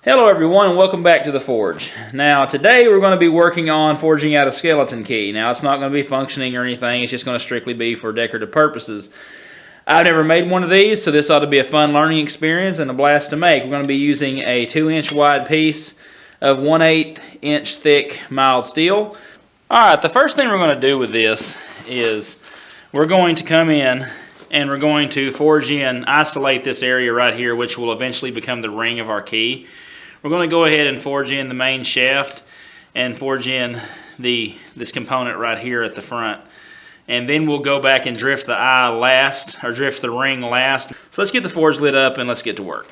Hello everyone and welcome back to the forge. Now today we're going to be working on forging out a skeleton key. Now it's not going to be functioning or anything, it's just going to strictly be for decorative purposes. I've never made one of these, so this ought to be a fun learning experience and a blast to make. We're going to be using a 2-inch wide piece of 1/8 inch thick mild steel. Alright, the first thing we're going to do with this is we're going to come in and we're going to forge in, isolate this area right here, which will eventually become the ring of our key. We're going to go ahead and forge in the main shaft and forge in this component right here at the front. And then we'll go back and drift the eye last, or drift the ring last. So let's get the forge lit up and let's get to work.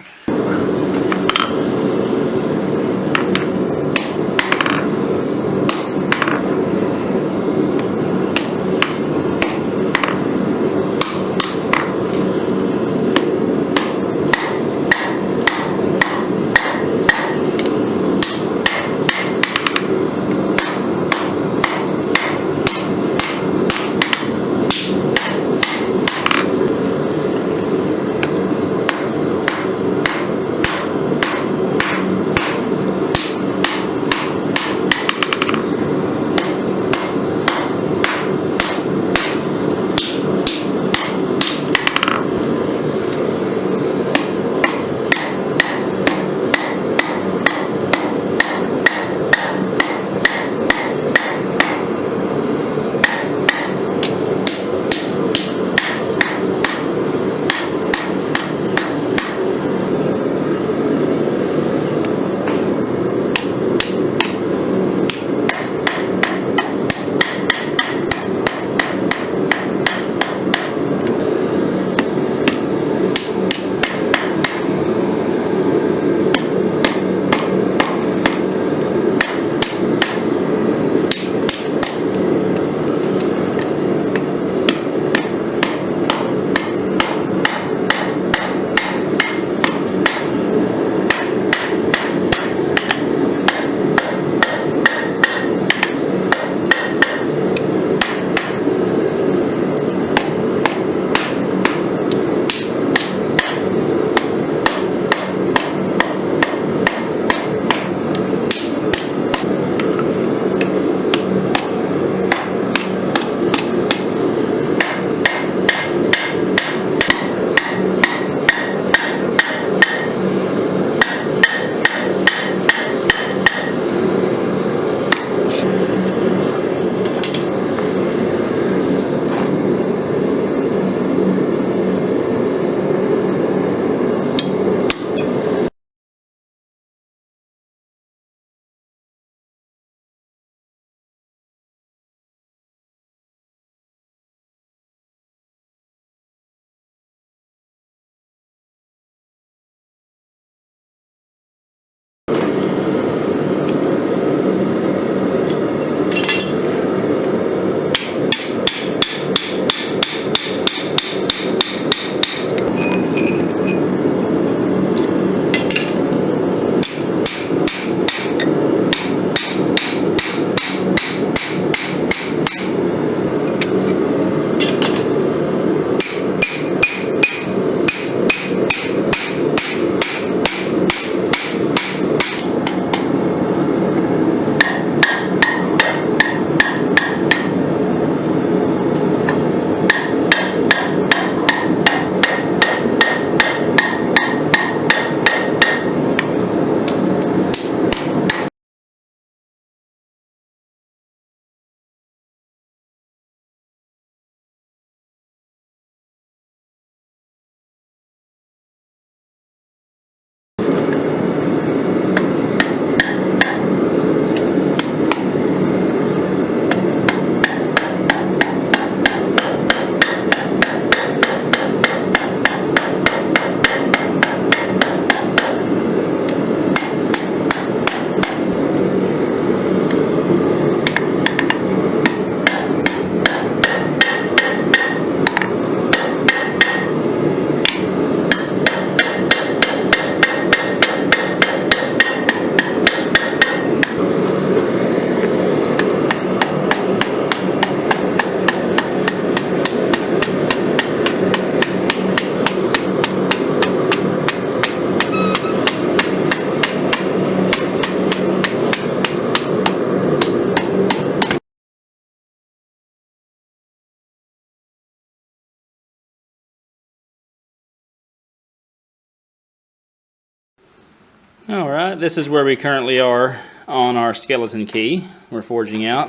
Alright, this is where we currently are on our skeleton key we're forging out.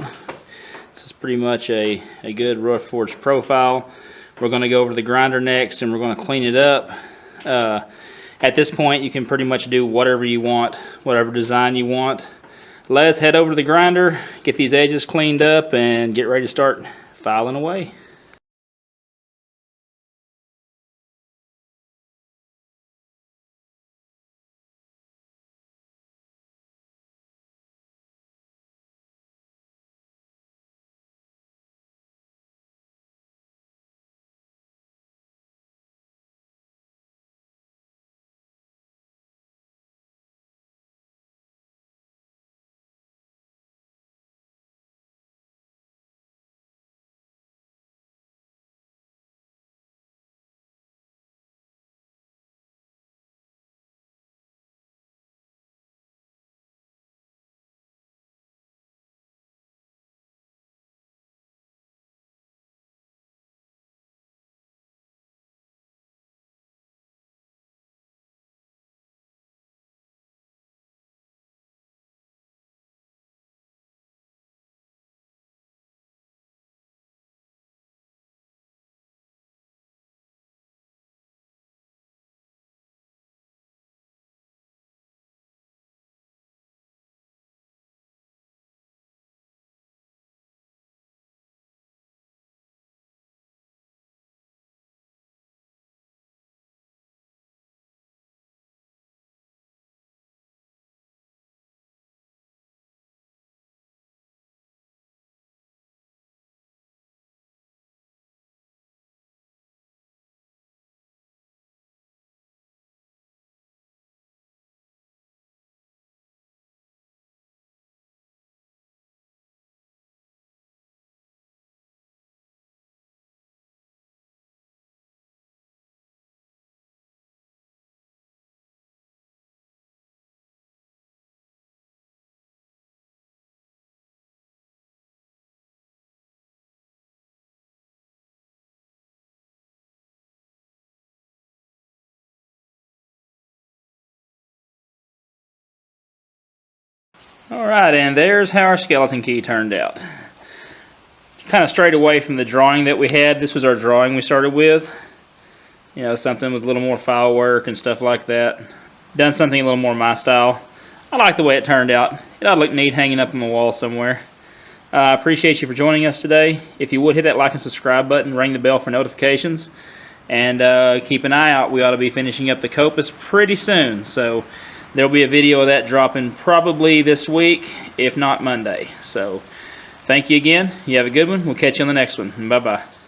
This is pretty much a good rough forged profile. We're going to go over to the grinder next and we're going to clean it up. At this point you can pretty much do whatever you want, whatever design you want. Let's head over to the grinder, get these edges cleaned up, and get ready to start filing away. Alright, and there's how our skeleton key turned out. Kind of strayed away from the drawing that we had. This was our drawing we started with. You know, something with a little more file work and stuff like that. Done something a little more my style. I like the way it turned out. It ought to look neat hanging up on the wall somewhere. I appreciate you for joining us today. If you would, hit that like and subscribe button, ring the bell for notifications, and keep an eye out. We ought to be finishing up the Copus pretty soon, so there'll be a video of that dropping probably this week, if not Monday. So thank you again. You have a good one. We'll catch you on the next one. Bye-bye.